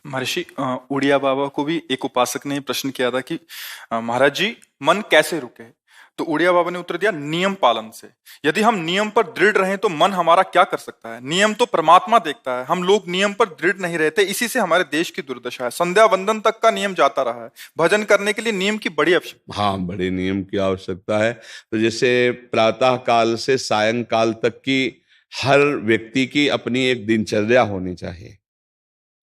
महर्षि उड़िया बाबा को भी एक उपासक ने प्रश्न किया था कि महाराज जी, मन कैसे रुके? तो उड़िया बाबा ने उत्तर दिया, नियम पालन से। यदि हम नियम पर दृढ़ रहें तो मन हमारा क्या कर सकता है? नियम तो परमात्मा देखता है। हम लोग नियम पर दृढ़ नहीं रहते, इसी से हमारे देश की दुर्दशा है। संध्या वंदन तक का नियम जाता रहा है। भजन करने के लिए नियम की बड़ी आवश्यकता। हाँ, बड़े नियम की आवश्यकता है। तो जैसे प्रातः काल से सायंकाल तक की हर व्यक्ति की अपनी एक दिनचर्या होनी चाहिए।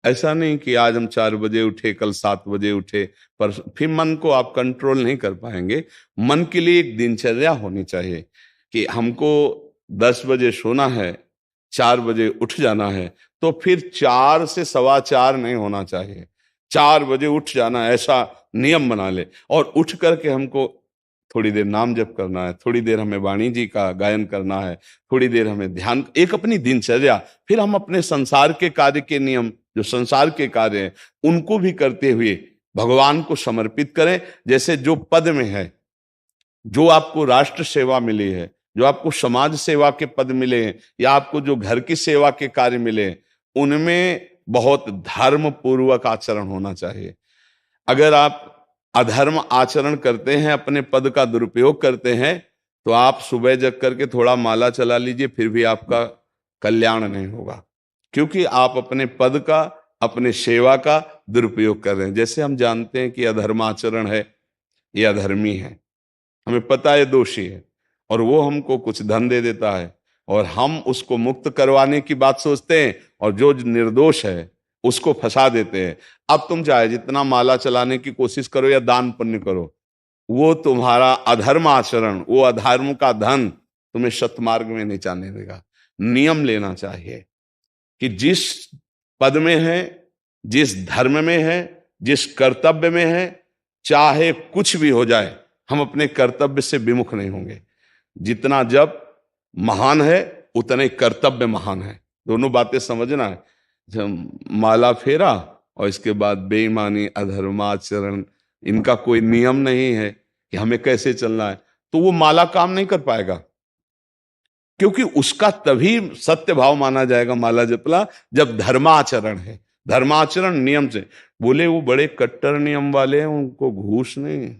ऐसा नहीं कि आज हम 4 बजे उठे, कल 7 बजे उठे, पर फिर मन को आप कंट्रोल नहीं कर पाएंगे। मन के लिए एक दिनचर्या होनी चाहिए कि हमको 10 बजे सोना है, 4 बजे उठ जाना है। तो फिर 4 से 4:15 नहीं होना चाहिए, 4 बजे उठ जाना, ऐसा नियम बना ले। और उठ करके हमको थोड़ी देर नाम जप करना है, थोड़ी देर हमें वाणी जी का गायन करना है, थोड़ी देर हमें ध्यान, एक अपनी दिनचर्या। फिर हम अपने संसार के कार्य के नियम, जो संसार के कार्य हैं, उनको भी करते हुए भगवान को समर्पित करें। जैसे जो पद में है, जो आपको राष्ट्र सेवा मिली है, जो आपको समाज सेवा के पद मिले हैं, या आपको जो घर की सेवा के कार्य मिले हैं, उनमें बहुत धर्म पूर्वक आचरण होना चाहिए। अगर आप अधर्म आचरण करते हैं, अपने पद का दुरुपयोग करते हैं, तो आप सुबह जग करके थोड़ा माला चला लीजिए, फिर भी आपका कल्याण नहीं होगा, क्योंकि आप अपने पद का, अपने सेवा का दुरुपयोग कर रहे हैं। जैसे हम जानते हैं कि अधर्म आचरण है, ये अधर्मी है, हमें पता है दोषी है, और वो हमको कुछ धन दे देता है, और हम उसको मुक्त करवाने की बात सोचते हैं, और जो निर्दोष है उसको फंसा देते हैं। अब तुम चाहे जितना माला चलाने की कोशिश करो या दान पुण्य करो, वो तुम्हारा अधर्म आचरण, वो अधर्म का धन तुम्हें सतमार्ग में नहीं जाने देगा। नियम लेना चाहिए कि जिस पद में है, जिस धर्म में है, जिस कर्तव्य में है, चाहे कुछ भी हो जाए, हम अपने कर्तव्य से विमुख नहीं होंगे। जितना जप महान है, उतने कर्तव्य महान है। दोनों बातें समझना है। जब माला फेरा और इसके बाद बेईमानी, अधर्माचरण, इनका कोई नियम नहीं है कि हमें कैसे चलना है, तो वो माला काम नहीं कर पाएगा। क्योंकि उसका तभी सत्य भाव माना जाएगा माला जपला, जब धर्माचरण है। धर्माचरण नियम से। बोले वो बड़े कट्टर नियम वाले हैं, उनको घूस नहीं,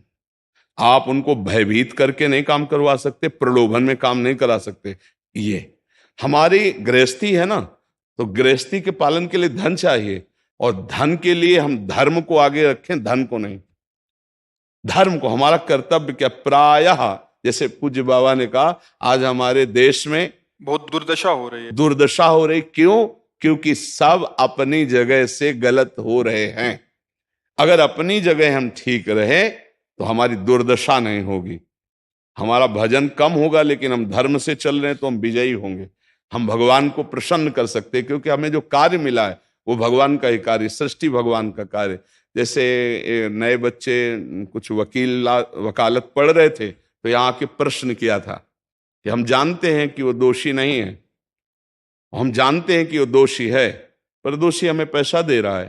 आप उनको भयभीत करके नहीं काम करवा सकते, प्रलोभन में काम नहीं करा सकते। ये हमारी गृहस्थी है ना, तो गृहस्थी के पालन के लिए धन चाहिए, और धन के लिए हम धर्म को आगे रखें, धन को नहीं। धर्म को, हमारा कर्तव्य क्या, प्रायः जैसे पूज्य बाबा ने कहा, आज हमारे देश में बहुत दुर्दशा हो रही है। दुर्दशा हो रही, क्यों? क्योंकि सब अपनी जगह से गलत हो रहे हैं। अगर अपनी जगह हम ठीक रहे तो हमारी दुर्दशा नहीं होगी। हमारा भजन कम होगा, लेकिन हम धर्म से चल रहे हैं तो हम विजयी होंगे। हम भगवान को प्रसन्न कर सकते हैं, क्योंकि हमें जो कार्य मिला है वो भगवान का ही कार्य, सृष्टि भगवान का कार्य। जैसे नए बच्चे कुछ वकालत पढ़ रहे थे, तो यहाँ के प्रश्न किया था कि हम जानते हैं कि वो दोषी नहीं है, हम जानते हैं कि वो दोषी है, पर दोषी हमें पैसा दे रहा है,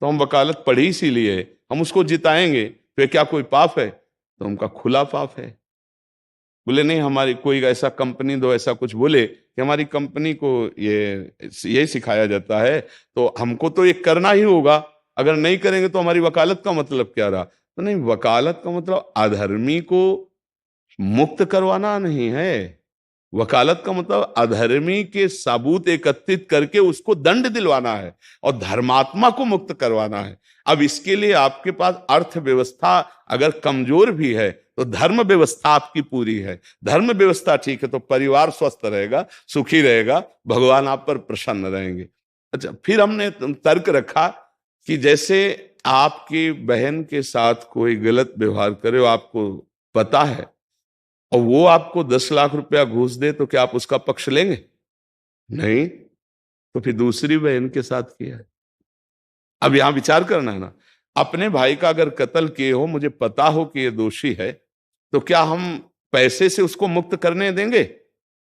तो हम वकालत पढ़ी इसीलिए, हम उसको जिताएंगे, तो क्या कोई पाप है? तो उनका खुला पाप है। बोले नहीं, हमारी कोई ऐसा कंपनी दो, ऐसा कुछ बोले कि हमारी कंपनी को ये सिखाया जाता है, तो हमको तो ये करना ही होगा, अगर नहीं करेंगे तो हमारी वकालत का मतलब क्या रहा? तो नहीं, वकालत का मतलब अधर्मी को मुक्त करवाना नहीं है। वकालत का मतलब अधर्मी के सबूत एकत्रित करके उसको दंड दिलवाना है, और धर्मात्मा को मुक्त करवाना है। अब इसके लिए आपके पास अर्थव्यवस्था अगर कमजोर भी है, तो धर्म व्यवस्था आपकी पूरी है। धर्म व्यवस्था ठीक है तो परिवार स्वस्थ रहेगा, सुखी रहेगा, भगवान आप पर प्रसन्न रहेंगे। अच्छा, फिर हमने तर्क रखा कि जैसे आपकी बहन के साथ कोई गलत व्यवहार करे, आपको पता है, और वो आपको 10 लाख रुपया घूस दे, तो क्या आप उसका पक्ष लेंगे? नहीं। तो फिर दूसरी बहन के साथ किया है। अब यहां विचार करना है ना, अपने भाई का अगर कत्ल किए हो, मुझे पता हो कि ये दोषी है, तो क्या हम पैसे से उसको मुक्त करने देंगे?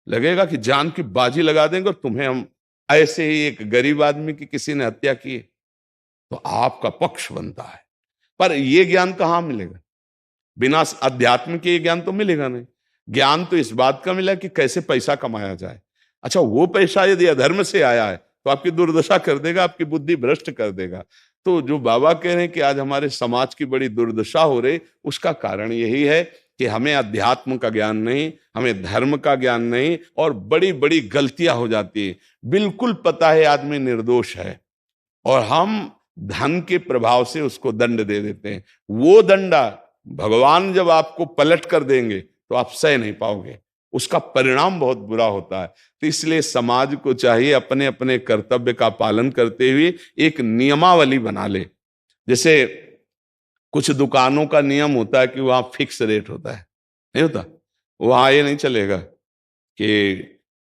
लगेगा कि जान की बाजी लगा देंगे, और तुम्हें हम, ऐसे ही एक गरीब आदमी की किसी ने हत्या की, तो आपका पक्ष बनता है। पर यह ज्ञान कहां मिलेगा? बिना अध्यात्म के ज्ञान तो मिलेगा नहीं। ज्ञान तो इस बात का मिला कि कैसे पैसा कमाया जाए। अच्छा, वो पैसा यदि अधर्म से आया है तो आपकी दुर्दशा कर देगा, आपकी बुद्धि भ्रष्ट कर देगा। तो जो बाबा कह रहे हैं कि आज हमारे समाज की बड़ी दुर्दशा हो रही, उसका कारण यही है कि हमें अध्यात्म का ज्ञान नहीं, हमें धर्म का ज्ञान नहीं, और बड़ी बड़ी गलतियां हो जाती है। बिल्कुल पता है आदमी निर्दोष है और हम धन के प्रभाव से उसको दंड दे देते हैं। वो दंडा भगवान जब आपको पलट कर देंगे तो आप सह नहीं पाओगे, उसका परिणाम बहुत बुरा होता है। तो इसलिए समाज को चाहिए अपने अपने कर्तव्य का पालन करते हुए एक नियमावली बना ले। जैसे कुछ दुकानों का नियम होता है कि वहां फिक्स रेट होता है, नहीं होता? वहां ये नहीं चलेगा कि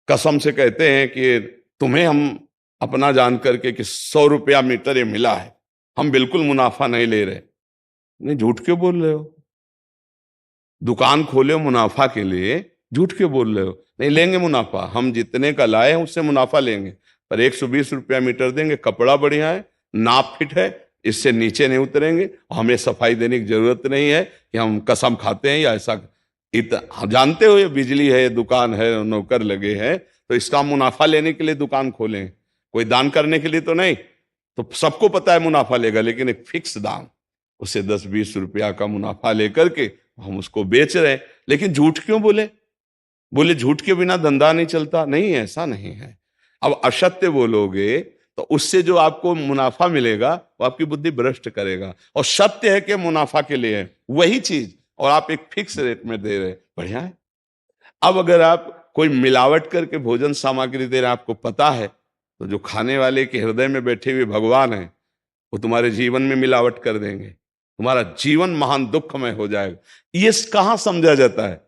कसम से कहते हैं कि तुम्हें हम अपना जान करके कि 100 रुपया मीटर ये मिला है, हम बिल्कुल मुनाफा नहीं ले रहे। नहीं, झूठ क्यों बोल रहे हो? दुकान खोले हो मुनाफा के लिए, झूठ क्यों बोल रहे हो? नहीं लेंगे मुनाफा, हम जितने का लाए हैं उससे मुनाफा लेंगे, पर 120 रुपया मीटर देंगे, कपड़ा बढ़िया है, नाप फिट है, इससे नीचे नहीं उतरेंगे, हमें सफाई देने की जरूरत नहीं है कि हम कसम खाते हैं या ऐसा। जानते हो ये बिजली है, दुकान है, नौकर लगे हैं, तो इसका मुनाफा लेने के लिए दुकान खोलें, कोई दान करने के लिए तो नहीं। तो सबको पता है मुनाफा लेगा, लेकिन एक फिक्स दाम, उसे 10-20 रुपया का मुनाफा लेकर के हम उसको बेच रहे हैं। लेकिन झूठ क्यों बोले? बोले झूठ के बिना धंधा नहीं चलता। नहीं, ऐसा नहीं है। अब असत्य बोलोगे तो उससे जो आपको मुनाफा मिलेगा वो आपकी बुद्धि भ्रष्ट करेगा, और सत्य है कि मुनाफा के लिए है वही चीज, और आप एक फिक्स रेट में दे रहे, बढ़िया है। अब अगर आप कोई मिलावट करके भोजन सामग्री दे रहे हैं, आपको पता है, तो जो खाने वाले के हृदय में बैठे हुए भगवान है वो तुम्हारे जीवन में मिलावट कर देंगे, तुम्हारा जीवन महान दुखमय हो जाएगा। ये कहां समझा जाता है?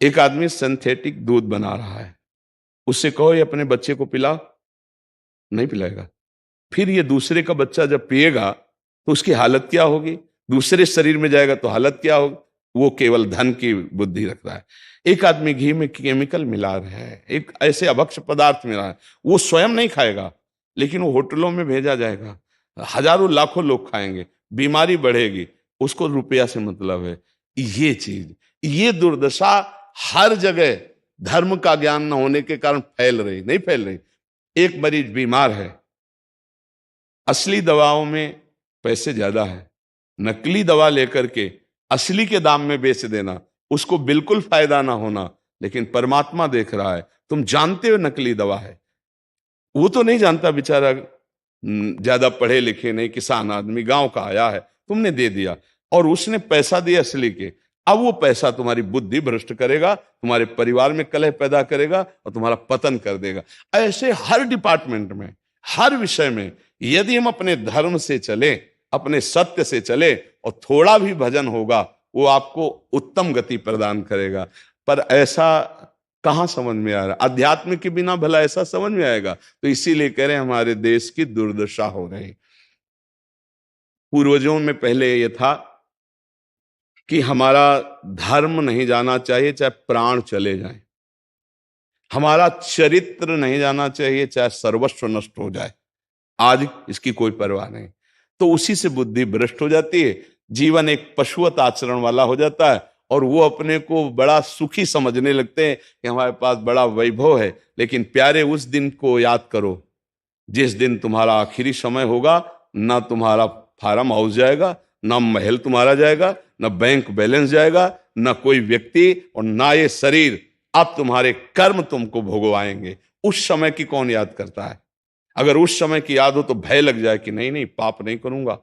एक आदमी सिंथेटिक दूध बना रहा है, उससे कहो ये अपने बच्चे को पिला, नहीं पिलाएगा। फिर ये दूसरे का बच्चा जब पिएगा तो उसकी हालत क्या होगी? दूसरे शरीर में जाएगा तो हालत क्या होगी? वो केवल धन की बुद्धि रख रहा है। एक आदमी घी में केमिकल मिला रहा है, एक ऐसे अभक्ष पदार्थ मिला है, वो स्वयं नहीं खाएगा, लेकिन वो होटलों में भेजा जाएगा, हजारों लाखों लोग खाएंगे, बीमारी बढ़ेगी, उसको रुपया से मतलब है। ये चीज, ये दुर्दशा हर जगह धर्म का ज्ञान न होने के कारण फैल रही, नहीं फैल रही। एक मरीज बीमार है, असली दवाओं में पैसे ज्यादा है, नकली दवा लेकर के असली के दाम में बेच देना, उसको बिल्कुल फायदा ना होना। लेकिन परमात्मा देख रहा है, तुम जानते हो नकली दवा है, वो तो नहीं जानता बेचारा, ज्यादा पढ़े लिखे नहीं, किसान आदमी गांव का आया है, तुमने दे दिया और उसने पैसा दिया असली के। अब वो पैसा तुम्हारी बुद्धि भ्रष्ट करेगा, तुम्हारे परिवार में कलह पैदा करेगा और तुम्हारा पतन कर देगा। ऐसे हर डिपार्टमेंट में, हर विषय में यदि हम अपने धर्म से चले, अपने सत्य से चले और थोड़ा भी भजन होगा, वो आपको उत्तम गति प्रदान करेगा। पर ऐसा कहां समझ में आ रहा? अध्यात्म के बिना भला ऐसा समझ में आएगा? तो इसीलिए कह रहे हैं हमारे देश की दुर्दशा हो रही। पूर्वजों में पहले यह था कि हमारा धर्म नहीं जाना चाहिए चाहे प्राण चले जाएं, हमारा चरित्र नहीं जाना चाहिए चाहे सर्वस्व नष्ट हो जाए। आज इसकी कोई परवाह नहीं, तो उसी से बुद्धि भ्रष्ट हो जाती है, जीवन एक पशुवत आचरण वाला हो जाता है, और वो अपने को बड़ा सुखी समझने लगते हैं कि हमारे पास बड़ा वैभव है। लेकिन प्यारे, उस दिन को याद करो जिस दिन तुम्हारा आखिरी समय होगा, ना तुम्हारा फार्म हाउस जाएगा, ना महल तुम्हारा जाएगा, ना बैंक बैलेंस जाएगा, ना कोई व्यक्ति, और ना ये शरीर। अब तुम्हारे कर्म तुमको भोगवाएंगे। उस समय की कौन याद करता है? अगर उस समय की याद हो तो भय लग जाए कि नहीं नहीं, पाप नहीं करूंगा,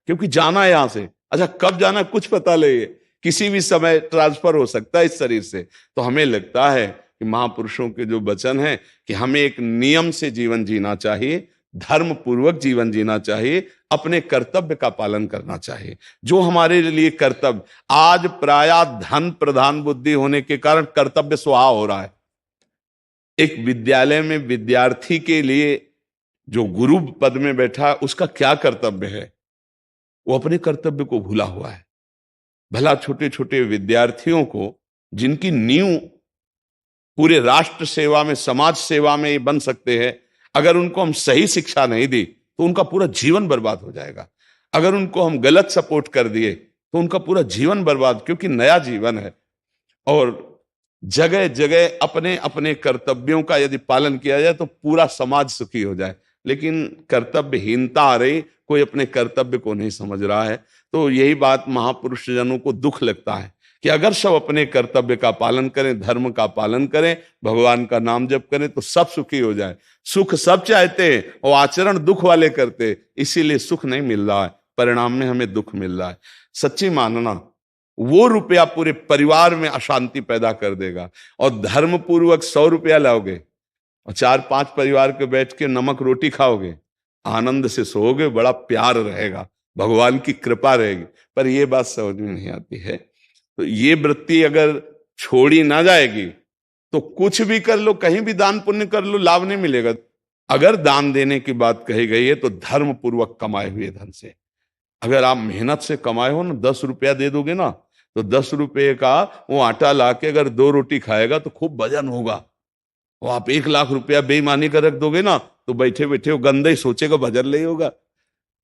क्योंकि जाना है यहां से। अच्छा, कब जाना कुछ पता नहीं, किसी भी समय ट्रांसफर हो सकता है इस शरीर से। तो हमें लगता है कि महापुरुषों के जो वचन है कि हमें एक नियम से जीवन जीना चाहिए, धर्म पूर्वक जीवन जीना चाहिए, अपने कर्तव्य का पालन करना चाहिए। जो हमारे लिए कर्तव्य, आज प्रायः धन प्रधान बुद्धि होने के कारण कर्तव्य स्वाहा हो रहा है। एक विद्यालय में विद्यार्थी के लिए जो गुरु पद में बैठा, उसका क्या कर्तव्य है? वो अपने कर्तव्य को भूला हुआ है। भला छोटे छोटे विद्यार्थियों को, जिनकी नींव पूरे राष्ट्र सेवा में, समाज सेवा में ये बन सकते हैं, अगर उनको हम सही शिक्षा नहीं दी तो उनका पूरा जीवन बर्बाद हो जाएगा। अगर उनको हम गलत सपोर्ट कर दिए तो उनका पूरा जीवन बर्बाद, क्योंकि नया जीवन है। और जगह जगह अपने अपने कर्तव्यों का यदि पालन किया जाए तो पूरा समाज सुखी हो जाए। लेकिन कर्तव्यहीनता आ रही, कोई अपने कर्तव्य को नहीं समझ रहा है। तो यही बात महापुरुष जनों को दुख लगता है कि अगर सब अपने कर्तव्य का पालन करें, धर्म का पालन करें, भगवान का नाम जप करें तो सब सुखी हो जाए। सुख सब चाहते हैं और आचरण दुख वाले करते, इसीलिए सुख नहीं मिल रहा है, परिणाम में हमें दुख मिल रहा है। सच्ची मानना, वो रुपया पूरे परिवार में अशांति पैदा कर देगा। और धर्म पूर्वक 100 रुपया लाओगे और 4-5 परिवार के बैठ के नमक रोटी खाओगे, आनंद से सोओगे, बड़ा प्यार रहेगा, भगवान की कृपा रहेगी। पर ये बात समझ में नहीं आती है। तो ये वृत्ति अगर छोड़ी ना जाएगी तो कुछ भी कर लो, कहीं भी दान पुण्य कर लो, लाभ नहीं मिलेगा। अगर दान देने की बात कही गई है तो धर्म पूर्वक कमाए हुए धन से। अगर आप मेहनत से कमाए हो ना, 10 रुपया दे दोगे ना, तो 10 रुपये का वो आटा लाके अगर 2 रोटी खाएगा तो खूब वजन होगा। और आप 1 लाख रुपया बेईमानी कर रख दोगे ना, तो बैठे बैठे वो गंदा ही सोचेगा, भजन नहीं होगा।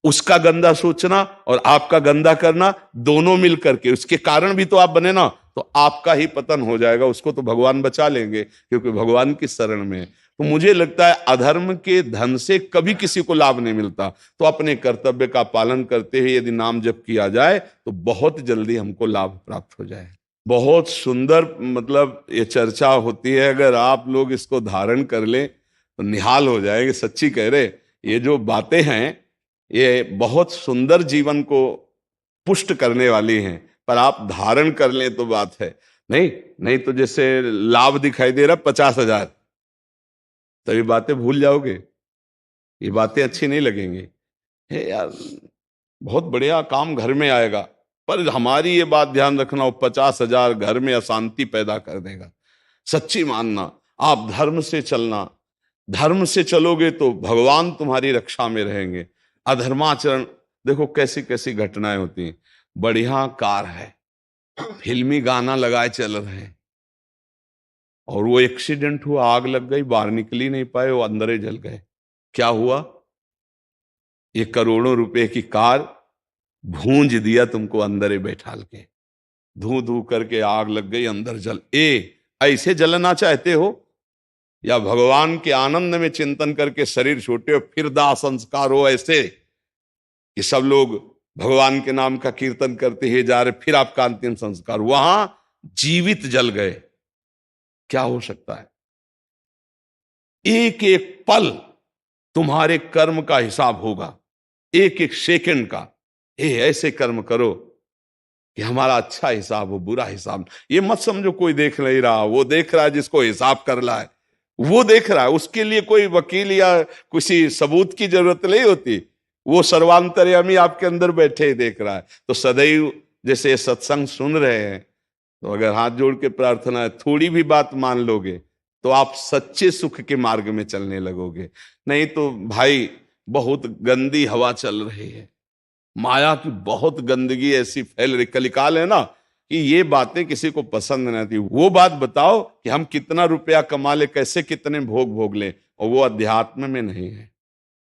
उसका गंदा सोचना और आपका गंदा करना, दोनों मिल करके, उसके कारण भी तो आप बने ना, तो आपका ही पतन हो जाएगा। उसको तो भगवान बचा लेंगे क्योंकि भगवान की शरण में है। तो मुझे लगता है अधर्म के धन से कभी किसी को लाभ नहीं मिलता। तो अपने कर्तव्य का पालन करते हुए यदि नाम जप किया जाए तो बहुत जल्दी हमको लाभ प्राप्त हो जाए। बहुत सुंदर, मतलब ये चर्चा होती है, अगर आप लोग इसको धारण कर लें तो निहाल हो जाएंगे। सच्ची कह रहे, ये जो बातें हैं ये बहुत सुंदर जीवन को पुष्ट करने वाली हैं, पर आप धारण कर लें तो बात है। नहीं तो जैसे लाभ दिखाई दे रहा 50,000, तो ये बातें भूल जाओगे, ये बातें अच्छी नहीं लगेंगी। हे यार, बहुत बढ़िया काम घर में आएगा, पर हमारी ये बात ध्यान रखना, वो 50,000 घर में अशांति पैदा कर देगा। सच्ची मानना, आप धर्म से चलना, धर्म से चलोगे तो भगवान तुम्हारी रक्षा में रहेंगे। अधर्माचरण, देखो कैसी कैसी घटनाएं होती हैं। बढ़िया कार है, फिल्मी गाना लगाए चल रहे हैं, और वो एक्सीडेंट हुआ, आग लग गई, बाहर निकल ही नहीं पाए, वो अंदर ही जल गए। क्या हुआ? ये करोड़ों रुपए की कार भूंज दिया तुमको अंदर ही बैठाल के, धू धू करके आग लग गई, अंदर जल। ऐसे जलना चाहते हो या भगवान के आनंद में चिंतन करके शरीर छोटे हो फिर दाह संस्कार हो ऐसे कि सब लोग भगवान के नाम का कीर्तन करते ही जा रहे, फिर आपका अंतिम संस्कार वहां जीवित जल गए? क्या हो सकता है? एक एक पल तुम्हारे कर्म का हिसाब होगा, एक एक सेकंड का। ऐसे कर्म करो कि हमारा अच्छा हिसाब हो, बुरा हिसाब। ये मत समझो कोई देख नहीं रहा, वो देख रहा है जिसको हिसाब करना है, वो देख रहा है। उसके लिए कोई वकील या किसी सबूत की जरूरत नहीं होती, वो सर्वांतर्यामी आपके अंदर बैठे ही देख रहा है। तो सदैव जैसे सत्संग सुन रहे हैं, तो अगर हाथ जोड़ के प्रार्थना है, थोड़ी भी बात मान लोगे तो आप सच्चे सुख के मार्ग में चलने लगोगे। नहीं तो भाई बहुत गंदी हवा चल रही है, माया की बहुत गंदगी ऐसी फैल रही, कलिकाल है ना, कि ये बातें किसी को पसंद नहीं आती। वो बात बताओ कि हम कितना रुपया कमा ले, कैसे कितने भोग भोग ले, और वो अध्यात्म में नहीं है।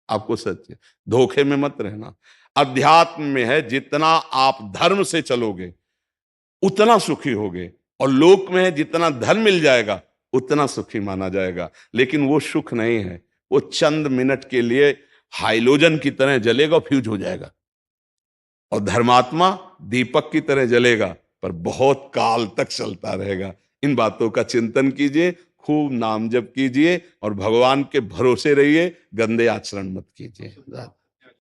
आपको सच धोखे में मत रहना, अध्यात्म में है। जितना आप धर्म से चलोगे उतना सुखी होगे, और लोक में है जितना धन मिल जाएगा उतना सुखी माना जाएगा। लेकिन वो सुख नहीं है, वो चंद मिनट के लिए हाइलोजन की तरह जलेगा, फ्यूज हो जाएगा। और धर्मात्मा दीपक की तरह जलेगा, पर बहुत काल तक चलता रहेगा। इन बातों का चिंतन कीजिए, खूब नाम जप कीजिए और भगवान के भरोसे रहिए, गंदे आचरण मत कीजिए।